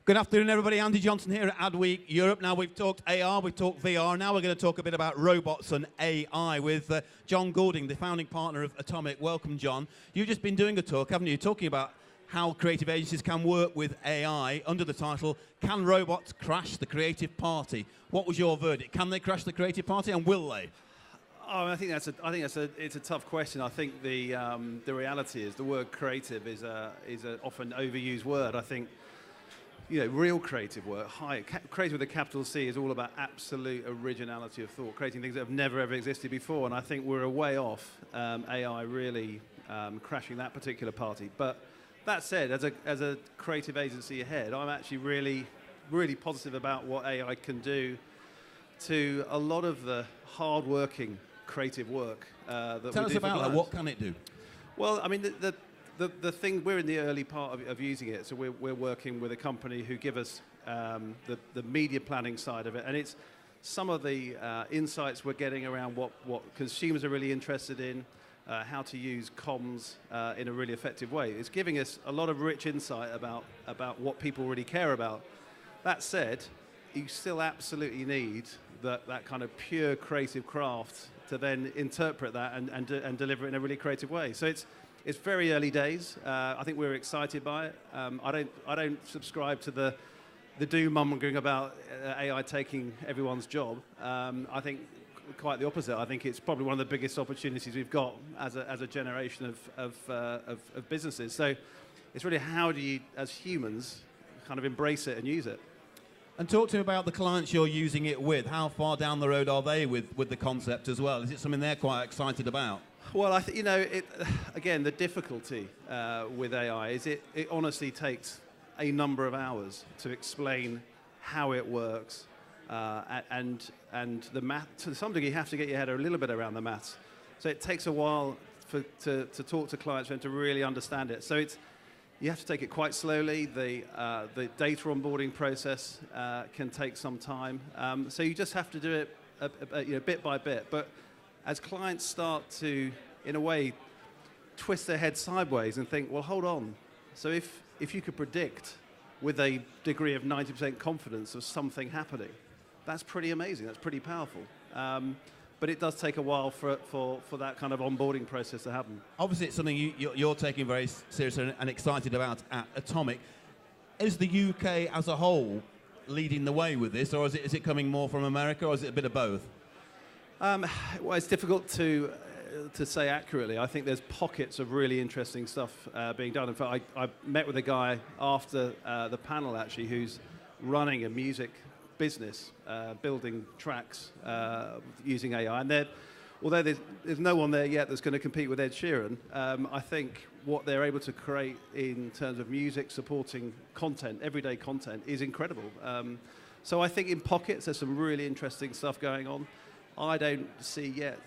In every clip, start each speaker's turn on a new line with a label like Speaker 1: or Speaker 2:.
Speaker 1: Good afternoon, everybody. Andy Johnson here at AWEurope. Now, we've talked AR, we've talked VR. Now we're going to talk a bit about robots and AI with Jon Goulding, the founding partner of Atomic. Welcome, John. You've just been doing a talk, haven't you, talking about how creative agencies can work with AI under the title, Can Robots Crash the Creative Party? What was your verdict? Can they crash the creative party, and will they?
Speaker 2: Oh, I think it's a tough question. I think the reality is the word creative is a often overused word. I think, you know, real creative work, creative with a capital C, is all about absolute originality of thought, creating things that have never ever existed before. And I think we're a way off AI really crashing that particular party. But that said, as a creative agency ahead, I'm actually really positive about what AI can do to a lot of the hard-working creative work that we do.
Speaker 1: Tell us about that. What can it do?
Speaker 2: Well, I mean, the thing, we're in the early part of using it, so we're working with a company who give us the media planning side of it, and it's some of the insights we're getting around what consumers are really interested in, how to use comms in a really effective way. It's giving us a lot of rich insight about what people really care about. That said, you still absolutely need that kind of pure creative craft to then interpret that and deliver it in a really creative way. So it's very early days. I think we're excited by it. I don't subscribe to the doom mongering about AI taking everyone's job. I think quite the opposite. I think it's probably one of the biggest opportunities we've got as a generation of businesses. So it's really, how do you, as humans, kind of embrace it and use it?
Speaker 1: And talk to me about the clients you're using it with. How far down the road are they with the concept as well? Is it something they're quite excited about?
Speaker 2: Well, I think, you know, again, the difficulty with AI is it honestly takes a number of hours to explain how it works, and the math. To some degree, you have to get your head a little bit around the maths. So it takes a while to talk to clients and to really understand it. So you have to take it quite slowly. The data onboarding process can take some time. So you just have to do it bit by bit. But as clients start to, in a way, twist their head sideways and think, well, hold on. So if you could predict with a degree of 90% confidence of something happening, that's pretty amazing. That's pretty powerful. But it does take a while for that kind of onboarding process to happen.
Speaker 1: Obviously, it's something you're taking very seriously and excited about at Atomic. Is the UK as a whole leading the way with this, or is it coming more from America, or is it a bit of both?
Speaker 2: Well, it's difficult to say accurately. I think there's pockets of really interesting stuff being done. In fact, I met with a guy after the panel, actually, who's running a music business, building tracks using AI. And although there's no one there yet that's going to compete with Ed Sheeran, I think what they're able to create in terms of music supporting content, everyday content, is incredible. So I think in pockets there's some really interesting stuff going on. I don't see yet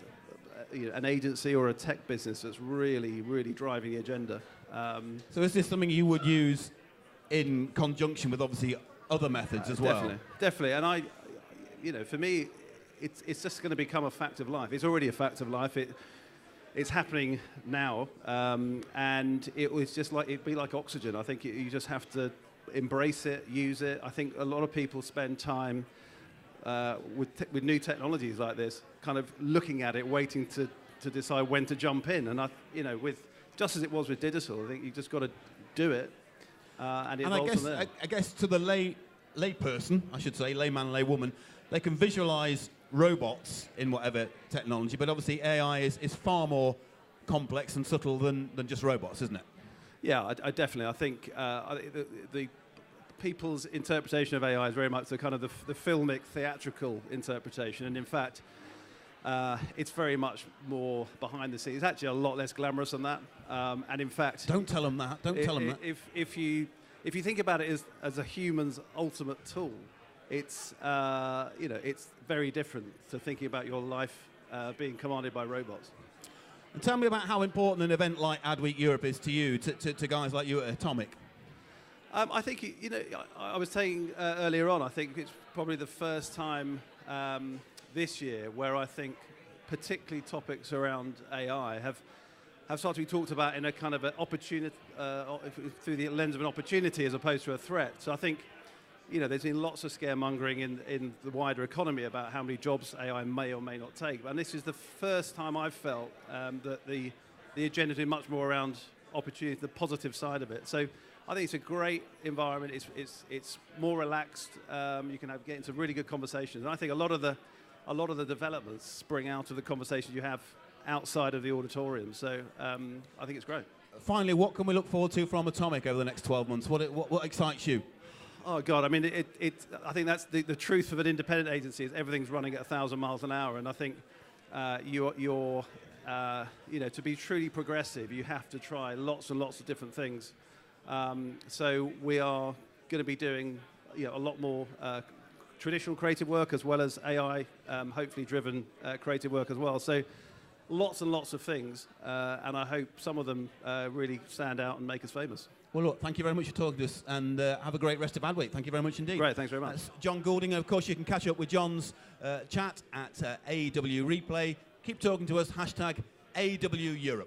Speaker 2: an agency or a tech business that's really driving the agenda.
Speaker 1: So is this something you would use in conjunction with, obviously, other methods as well?
Speaker 2: Definitely. And for me, it's just going to become a fact of life. It's already a fact of life. It's happening now, and it'd be like oxygen. I think you just have to embrace it, use it. I think a lot of people spend time with new technologies like this, kind of looking at it, waiting to decide when to jump in. And just as it was with digital, I think you just got to do it, and it evolves from there.
Speaker 1: I guess to the lay person, I should say, layman, laywoman, they can visualize robots in whatever technology, but obviously AI is far more complex and subtle than just robots, isn't it?
Speaker 2: Yeah, I definitely. I think the people's interpretation of AI is very much the kind of the filmic, theatrical interpretation, and in fact, it's very much more behind the scenes. It's actually a lot less glamorous than that, and in fact,
Speaker 1: don't tell them that. Don't tell them that.
Speaker 2: If you think about it as a human's ultimate tool, it's it's very different to thinking about your life being commanded by robots.
Speaker 1: And tell me about how important an event like AWEurope is to you, to guys like you at Atomic.
Speaker 2: I think, I was saying earlier on, I think it's probably the first time this year where I think particularly topics around AI have started to be talked about in a kind of an opportunity, through the lens of an opportunity as opposed to a threat. So I think there's been lots of scaremongering in the wider economy about how many jobs AI may or may not take. And this is the first time I've felt that the agenda is much more around opportunity, the positive side of it. So I think it's a great environment. It's more relaxed. You can get into really good conversations. And I think a lot of the developments spring out of the conversations you have outside of the auditorium. So I think it's great.
Speaker 1: Finally, what can we look forward to from Atomic over the next 12 months? What excites you?
Speaker 2: Oh God! I mean, I think that's the truth of an independent agency is everything's running at 1,000 miles an hour, and I think to be truly progressive, you have to try lots and lots of different things. So we are going to be doing a lot more traditional creative work as well as AI, hopefully driven creative work as well. So lots and lots of things, and I hope some of them really stand out and make us famous.
Speaker 1: Well, look, thank you very much for talking to us, and have a great rest of AWEurope. Thank you very much indeed.
Speaker 2: Great, thanks very much.
Speaker 1: That's Jon Goulding, and of course you can catch up with Jon's chat at AWEurope. Keep talking to us, #AWEurope.